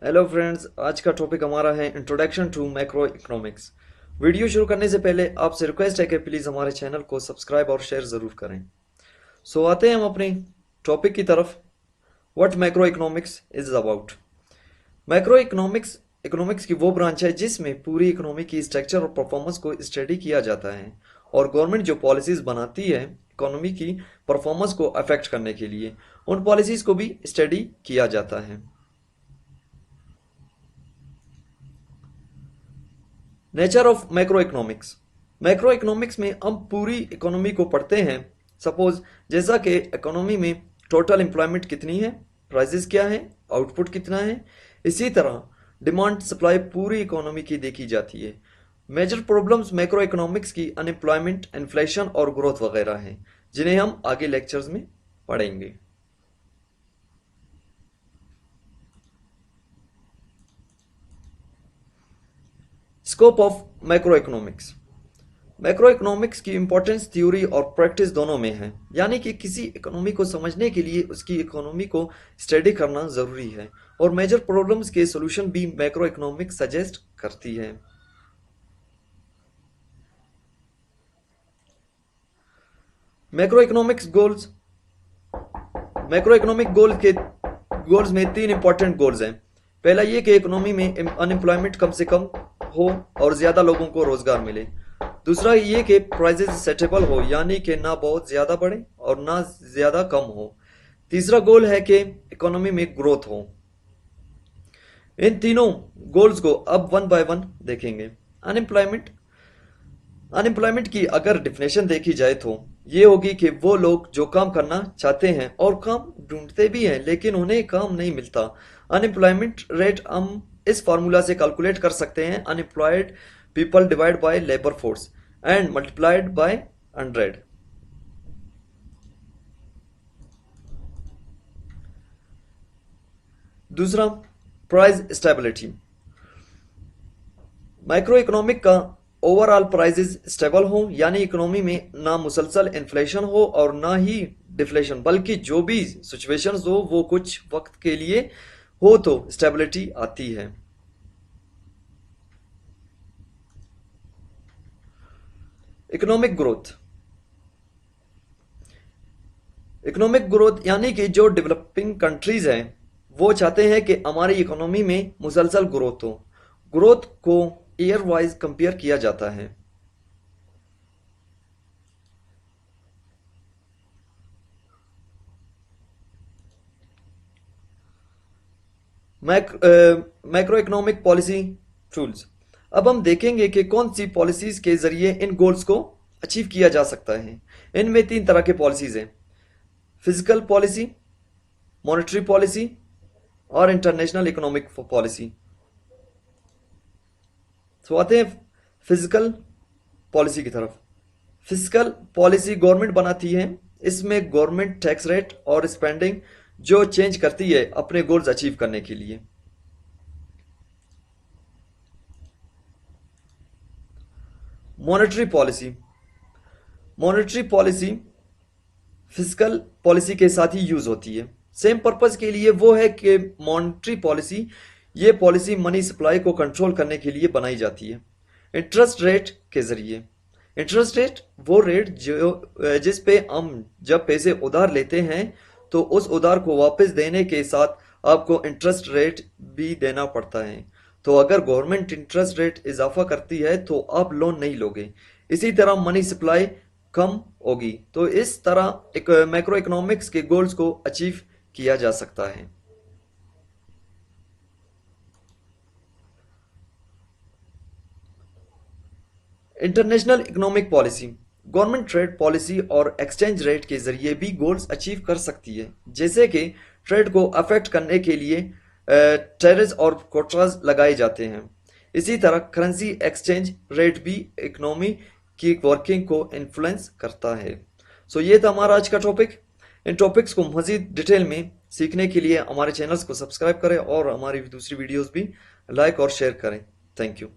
Hello friends, आज का topic हमारा है introduction to macro economics. Video शुरू करने से पहले आपसे रिक्वेस्ट है कि प्लीज़ हमारे चैनल को सब्सक्राइब और शेयर ज़रूर करें। आते हैं हम अपने टॉपिक की तरफ। What macro economics is about. Macro economics economics की वो ब्रांच है जिसमें पूरी इकोनॉमी की स्ट्रक्चर और परफॉर्मेंस को स्टडी किया जाता है, और गवर्नमेंट जो पॉलिसीज बनाती है इकोनॉमी की परफॉर्मेंस को अफेक्ट करने के लिए, उन पॉलिसीज को भी स्टडी किया जाता है। Nature of macro economics. Macro economics में हम पूरी इकोनॉमी को पढ़ते हैं। सपोज जैसा कि इकोनॉमी में टोटल एम्प्लॉयमेंट कितनी है, प्राइसेस क्या है, आउटपुट कितना है, इसी तरह डिमांड सप्लाई पूरी इकोनॉमी की देखी जाती है। मेजर प्रॉब्लम्स मैक्रो इकोनॉमिक्स की अनएम्प्लॉयमेंट, इन्फ्लेशन और ग्रोथ वगैरह हैं, जिन्हें हम आगे लेक्चर्स में पढ़ेंगे। Scope of macro economics. Macro economics की इंपॉर्टेंस थ्योरी और प्रैक्टिस दोनों में है, यानी कि किसी इकोनॉमी को समझने के लिए उसकी इकोनॉमी को स्टडी करना ज़रूरी है, और मेजर प्रॉब्लम्स के सॉल्यूशन भी मैक्रो इकोनॉमिक्स सजेस्ट करती है। Macro economics goals. Macro economic goals में तीन इंपॉर्टेंट गोल्स हैं। पहला ये कि इकोनॉमी में अनएम्प्लॉयमेंट कम से कम हो और ज़्यादा लोगों को रोज़गार मिले। दूसरा ये कि प्राइसेस सेटेबल हो, यानी कि ना बहुत ज़्यादा बढ़े और ना ज़्यादा कम हो। तीसरा गोल है कि इकोनॉमी में ग्रोथ हो। इन तीनों गोल्स को अब वन बाय वन देखेंगे। अनएम्प्लॉयमेंट। अनएम्प्लॉयमेंट की अगर डिफिनेशन देखी जाए तो ये होगी कि वो लोग जो काम करना चाहते हैं और काम ढूंढते भी हैं लेकिन उन्हें काम नहीं मिलता। अनएम्प्लॉयमेंट रेट हम इस फार्मूला से कैलकुलेट कर सकते हैं, unemployed people divide by labour force and multiplied by 100। दूसरा, प्राइस स्टेबिलिटी। माइक्रो इकोनॉमिक का ओवरऑल प्राइसेस स्टेबल हो, यानी इकोनॉमी में ना मुसलसल इन्फ्लेशन हो और ना ही डिफ्लेशन, बल्कि जो भी सिचुएशंस हो वो कुछ वक्त के लिए हो तो स्टेबिलिटी आती है। Economic growth. इकोनॉमिक ग्रोथ यानी कि जो डेवलपिंग कंट्रीज हैं वो चाहते हैं कि हमारी इकोनॉमी में मुसलसल ग्रोथ हो। ग्रोथ को ईयर वाइज कंपेयर किया जाता है। Macro economic policy tools. अब हम देखेंगे कि कौन सी पॉलिसीज के जरिए इन गोल्स को अचीव किया जा सकता है। इनमें तीन तरह के पॉलिसीज हैं: फिजिकल पॉलिसी, मॉनेटरी पॉलिसी और इंटरनेशनल इकोनॉमिक पॉलिसी। तो आते हैं फिजिकल पॉलिसी की तरफ। फिजिकल पॉलिसी गवर्नमेंट बनाती है। इसमें गवर्नमेंट टैक्स रेट और स्पेंडिंग जो चेंज करती है अपने गोल्स अचीव करने के लिए। Monetary policy. Monetary policy physical policy के साथ ही यूज होती है। सेम पर्पस के लिए वो है कि मॉनेटरी पॉलिसी, ये पॉलिसी मनी सप्लाई को कंट्रोल करने के लिए बनाई जाती है इंटरेस्ट रेट के जरिए। इंटरेस्ट रेट वो रेट जो जिस पे हम जब पैसे उधार लेते हैं तो उस उधार को वापस देने के साथ आपको इंटरेस्ट रेट भी देना पड़ता है। तो अगर गवर्नमेंट इंटरेस्ट रेट इजाफा करती है तो आप लोन नहीं लोगे। इसी तरह मनी सप्लाई कम होगी, तो इस तरह एक मैक्रो इकोनॉमिक्स के गोल्स को अचीव किया जा सकता है। International economic policy government trade policy और एक्सचेंज रेट के जरिए भी गोल्स अचीव कर सकती है, जैसे कि ट्रेड को अफेक्ट करने के लिए टैरिफ्स और कोटास लगाए जाते हैं। इसी तरह करेंसी एक्सचेंज रेट भी इकोनॉमी की वर्किंग को इन्फ्लुएंस करता है। ये था हमारा आज का टॉपिक। इन टॉपिक्स को मजीद डिटेल में सीखने के लिए हमारे चैनल्स को सब्सक्राइब करें और हमारी दूसरी वीडियोस भी लाइक और शेयर करें। Thank you.